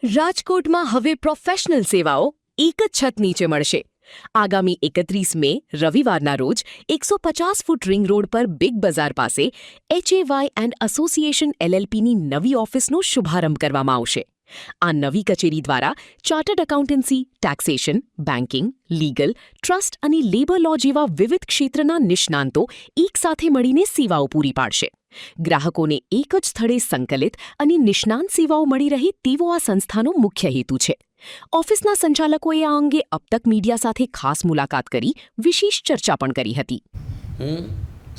રાજકોટમાં હવે પ્રોફેશનલ સેવાઓ એક જ છત નીચે મળશે. આગામી 31 મે રવિવારના રોજ 150 ફૂટ રિંગ રોડ પર બિગ બજાર પાસે HAY એન્ડ એસોસિએશન LLPની નવી ઓફિસનો શુભારંભ કરવામાં આવશે. આ નવી કચેરી દ્વારા chartered accountancy, taxation, banking, legal, trust અને લેબર લો જેવા વિવિધ ક્ષેત્રના નિષ્ણાંતો એકસાથે મળીને સેવાઓ પૂરી પાડશે. ગ્રાહકોને એક જ સ્થળે સંકલિત અને નિષ્ણાંત સેવાઓ મળી રહે તેવો આ સંસ્થાનો મુખ્ય હેતુ છે. ઓફિસના સંચાલકોએ આ અંગે અબ તક મીડિયા સાથે ખાસ મુલાકાત કરી વિશેષ ચર્ચા પણ કરી હતી. હું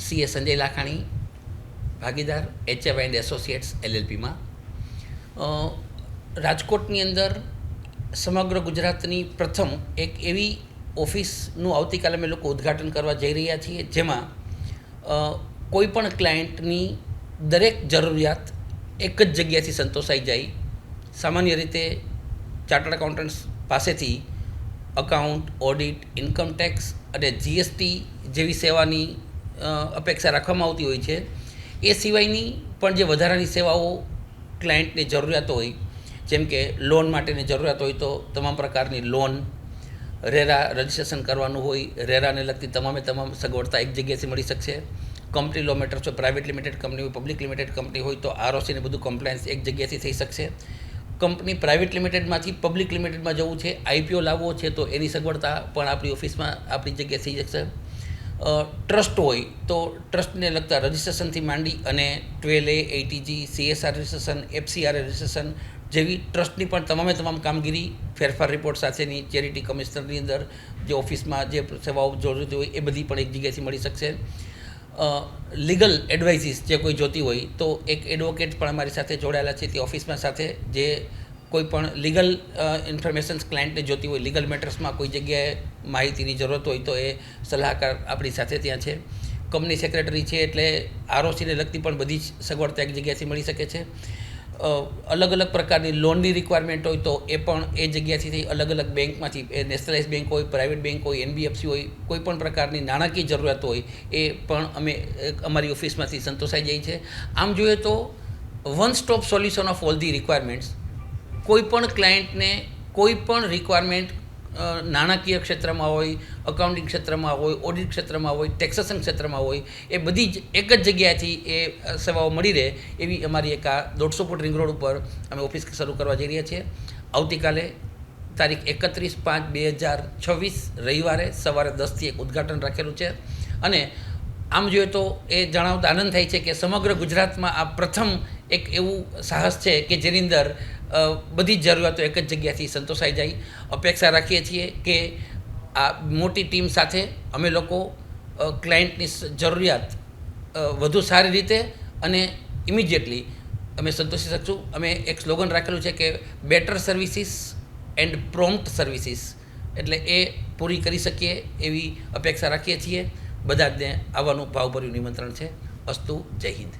CA સંજય લાખાણી, ભાગીદાર HAY એન્ડ એસોસિએટ્સ LLPમાં. રાજકોટની અંદર સમગ્ર ગુજરાતની પ્રથમ એક એવી ઓફિસનું આવતીકાલે અમે લોકો ઉદ્ઘાટન કરવા જઈ રહ્યા છીએ, જેમાં કોઈપણ ક્લાયન્ટની દરેક જરૂરિયાત એક જ જગ્યાથી સંતોષાઈ જાય. સામાન્ય રીતે ચાર્ટર્ડ એકાઉન્ટન્ટ્સ પાસેથી અકાઉન્ટ, ઓડિટ, ઇન્કમ ટેક્સ અને GST જેવી સેવાની અપેક્ષા રાખવામાં આવતી હોય છે. એ સિવાયની પણ જે વધારાની સેવાઓ ક્લાયન્ટની જરૂરિયાત હોય, જેમ કે લોન માટેની જરૂરિયાત હોય તો તમામ પ્રકારની લોન, રેરા રજિસ્ટ્રેશન કરવાનું હોય, રેરાને લગતી તમામ સગવડતા એક જગ્યાએથી મળી શકશે. કંપની લો મેટર્સ હોય, પ્રાઇવેટ લિમિટેડ કંપની હોય, પબ્લિક લિમિટેડ કંપની હોય તો ROC ને બધું કમ્પ્લાયન્સ એક જગ્યાએથી થઈ શકશે. કંપની પ્રાઇવેટ લિમિટેડમાંથી પબ્લિક લિમિટેડમાં જવું છે, IPO લાવવો છે તો એની સગવડતા પણ આપણી ઓફિસમાં આપણી જગ્યાએ થઈ શકશે. ટ્રસ્ટ હોય તો ટ્રસ્ટને લગતા રજિસ્ટ્રેશનથી માંડી અને 12A, ATG, CSR registration, FCRA registration જેવી ટ્રસ્ટની પણ તમામ કામગીરી ફેરફાર રિપોર્ટ સાથેની ચેરિટી કમિશનરની અંદર જે ઓફિસમાં જે સેવાઓ જોઈતી હોય એ બધી પણ એક જગ્યાએથી મળી શકશે. લીગલ એડવાઇસીસ જે કોઈ જોતી હોય તો એક એડવોકેટ પણ અમારી સાથે જોડાયેલા છે તે ઓફિસમાં સાથે, જે કોઈ પણ લીગલ ઇન્ફોર્મેશન્સ ક્લાયન્ટને જોતી હોય, લીગલ મેટર્સમાં કોઈ જગ્યાએ માહિતીની જરૂરત હોય તો એ સલાહકાર આપણી સાથે ત્યાં છે. કંપની સેક્રેટરી છે એટલે ROC ને લગતી પણ બધી જ સગવડતા એક જગ્યાએથી મળી શકે છે. અલગ અલગ પ્રકારની લોનની રિક્વાયરમેન્ટ હોય તો એ પણ એ જગ્યાથી અલગ અલગ બેંકમાંથી, એ નેશનલાઇઝ બેંક હોય, પ્રાઇવેટ બેંક હોય, NBFC હોય, કોઈ પણ પ્રકારની નાણાકીય જરૂરિયાત હોય એ પણ અમે અમારી ઓફિસમાંથી સંતોષાઈ જાય છે. આમ જોઈએ તો one stop solution of all the requirements. કોઈ પણ ક્લાયન્ટને કોઈ પણ રિક્વાયરમેન્ટ નાણાકીય ક્ષેત્રમાં હોય, અકાઉન્ટિંગ ક્ષેત્રમાં હોય, ઓડિટ ક્ષેત્રમાં હોય, ટેક્સેશન ક્ષેત્રમાં હોય, એ બધી જ એક જ જગ્યાએથી એ સેવાઓ મળી રહે એવી અમારી એક આ 150 ફૂટ રિંગ રોડ ઉપર અમે ઓફિસ શરૂ કરવા જઈ રહ્યા છીએ. આવતીકાલે તારીખ 31/5/2026 રવિવારે સવારે 10થી એક ઉદ્ઘાટન રાખેલું છે. અને આમ જોઈએ તો એ જણાવતા આનંદ થાય છે કે સમગ્ર ગુજરાતમાં આ પ્રથમ એક એવું સાહસ છે કે જેની અંદર બધી જ જરૂરિયાતો એક જ જગ્યાથી સંતોષાઈ જાય. અપેક્ષા રાખીએ છીએ કે આ મોટી ટીમ સાથે અમે લોકો ક્લાયન્ટની જરૂરિયાત વધુ સારી રીતે અને ઇમિડિયેટલી અમે સંતોષી શકશું. અમે એક સ્લોગન રાખેલું છે કે better services and prompt services, એટલે એ પૂરી કરી શકીએ એવી અપેક્ષા રાખીએ છીએ. બધા જને આવવાનું ભાવભર્યું નિમંત્રણ છે. અસ્તુ. જય હિન્દ.